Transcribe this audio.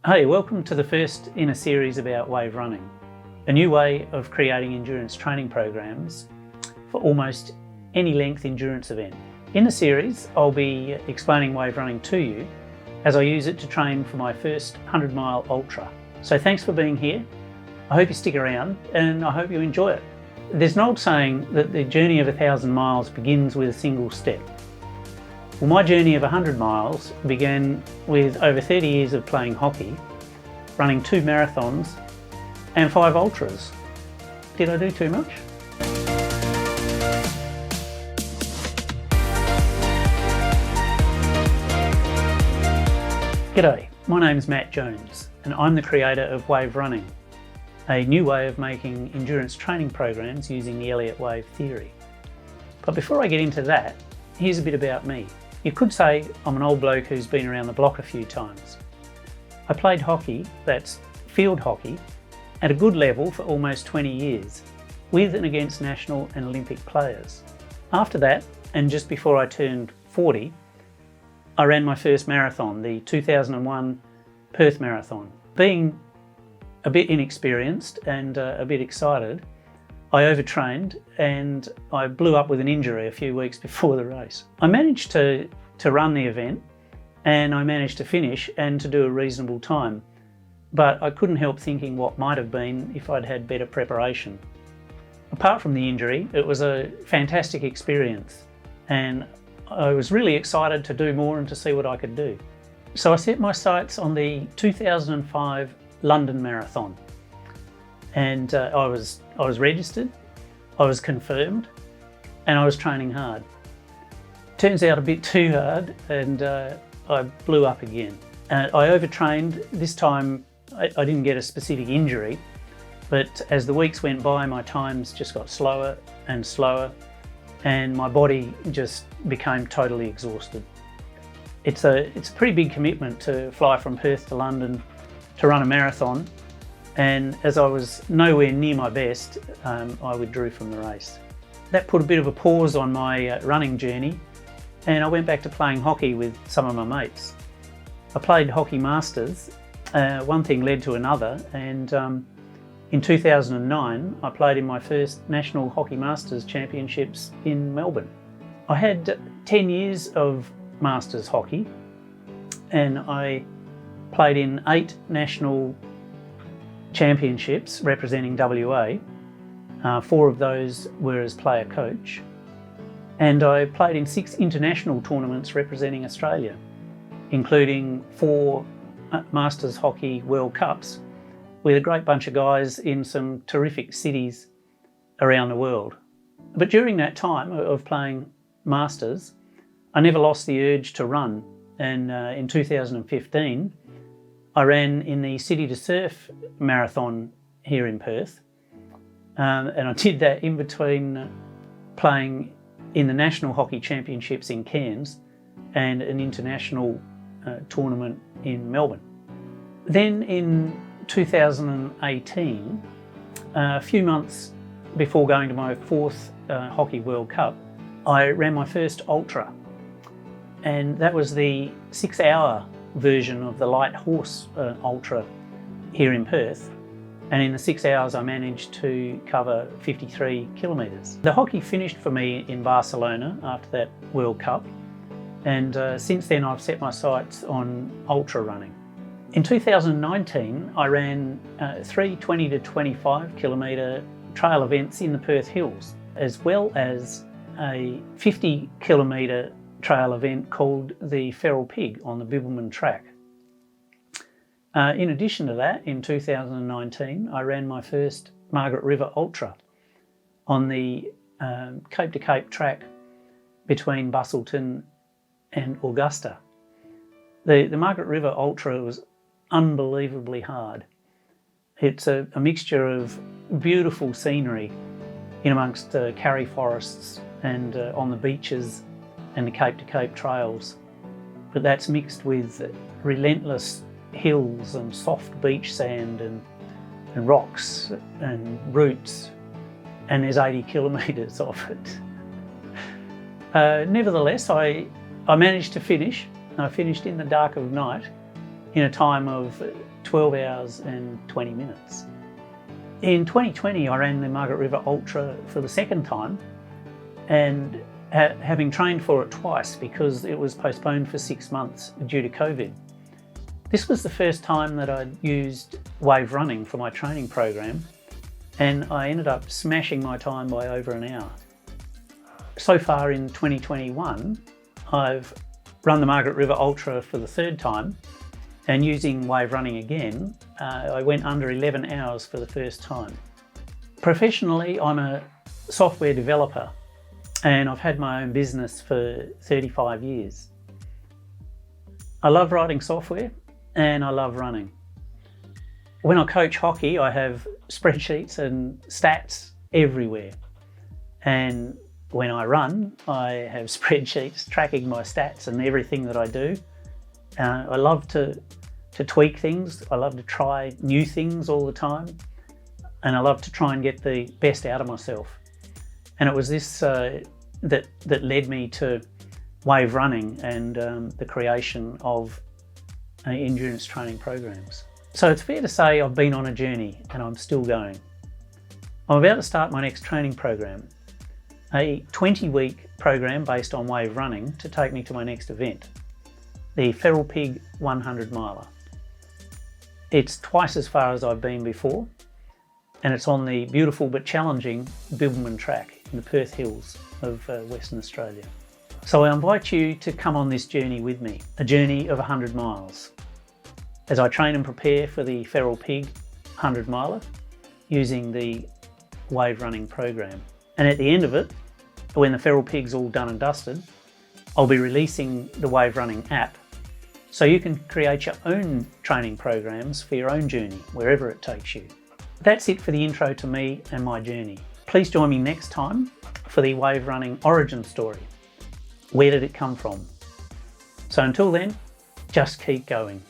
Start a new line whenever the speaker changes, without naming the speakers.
Hey, welcome to the first in a series about wave running, a new way of creating endurance training programs for almost any length endurance event. In the series, I'll be explaining wave running to you as I use it to train for my first 100-mile ultra. So thanks for being here. I hope you stick around and I hope you enjoy it. There's an old saying that the journey of 1,000 miles begins with a single step. Well, my journey of 100 miles began with over 30 years of playing hockey, running 2 marathons and 5 ultras. Did I do too much? G'day, my name's Matt Jones and I'm the creator of Wave Running, a new way of making endurance training programs using the Elliott Wave Theory. But before I get into that, here's a bit about me. You could say I'm an old bloke who's been around the block a few times. I played hockey, that's field hockey, at a good level for almost 20 years, with and against national and Olympic players. After that, and just before I turned 40, I ran my first marathon, the 2001 Perth Marathon. Being a bit inexperienced and a bit excited, I overtrained and I blew up with an injury a few weeks before the race. I managed to run the event and I managed to finish and to do a reasonable time, but I couldn't help thinking what might have been if I'd had better preparation. Apart from the injury, it was a fantastic experience and I was really excited to do more and to see what I could do. So I set my sights on the 2005 London Marathon. And I was registered, I was confirmed, and I was training hard. Turns out a bit too hard, and I blew up again. I overtrained. This time I didn't get a specific injury, but as the weeks went by, my times just got slower and slower, and my body just became totally exhausted. It's a pretty big commitment to fly from Perth to London to run a marathon. And as I was nowhere near my best, I withdrew from the race. That put a bit of a pause on my running journey, and I went back to playing hockey with some of my mates. I played Hockey Masters, one thing led to another, and in 2009 I played in my first National Hockey Masters Championships in Melbourne. I had 10 years of Masters hockey and I played in 8 national championships representing WA. 4 of those were as player coach, and I played in 6 international tournaments representing Australia, including 4 Masters Hockey World Cups with a great bunch of guys in some terrific cities around the world. But during that time of playing Masters, I never lost the urge to run, and in 2015 I ran in the City to Surf Marathon here in Perth, and I did that in between playing in the National Hockey Championships in Cairns and an international tournament in Melbourne. Then in 2018, a few months before going to my 4th Hockey World Cup, I ran my first ultra, and that was the 6-hour version of the Light Horse Ultra here in Perth, and in the 6 hours I managed to cover 53 kilometres. The hockey finished for me in Barcelona after that World Cup, and since then I've set my sights on ultra running. In 2019 I ran 3 20 to 25 kilometre trail events in the Perth Hills, as well as a 50 kilometre trail event called the Feral Pig on the Bibbulmun track. In addition to that, in 2019 I ran my first Margaret River Ultra on the Cape to Cape track between Busselton and Augusta. The Margaret River Ultra was unbelievably hard. It's a mixture of beautiful scenery in amongst karri forests and on the beaches and the Cape to Cape trails, but that's mixed with relentless hills and soft beach sand and rocks and roots, and there's 80 kilometres of it. Nevertheless, I managed to finish. I finished in the dark of night in a time of 12 hours and 20 minutes. In 2020, I ran the Margaret River Ultra for the second time, and having trained for it twice because it was postponed for 6 months due to COVID. This was the first time that I'd used wave running for my training program, and I ended up smashing my time by over an hour. So far in 2021, I've run the Margaret River Ultra for the third time, and using wave running again, I went under 11 hours for the first time. Professionally, I'm a software developer, and I've had my own business for 35 years. I love writing software and I love running. When I coach hockey, I have spreadsheets and stats everywhere. And when I run, I have spreadsheets tracking my stats and everything that I do. I love to tweak things. I love to try new things all the time. And I love to try and get the best out of myself. And it was this that led me to wave running and the creation of endurance training programs. So it's fair to say I've been on a journey and I'm still going. I'm about to start my next training program, a 20-week program based on wave running to take me to my next event, the Feral Pig 100 miler. It's twice as far as I've been before, and it's on the beautiful but challenging Bibbulmun track in the Perth Hills of Western Australia. So I invite you to come on this journey with me, a journey of 100 miles, as I train and prepare for the Feral Pig 100 miler using the wave running program. And at the end of it, when the Feral Pig's all done and dusted, I'll be releasing the wave running app so you can create your own training programs for your own journey, wherever it takes you. That's it for the intro to me and my journey. Please join me next time for the wave running origin story. Where did it come from? So until then, just keep going.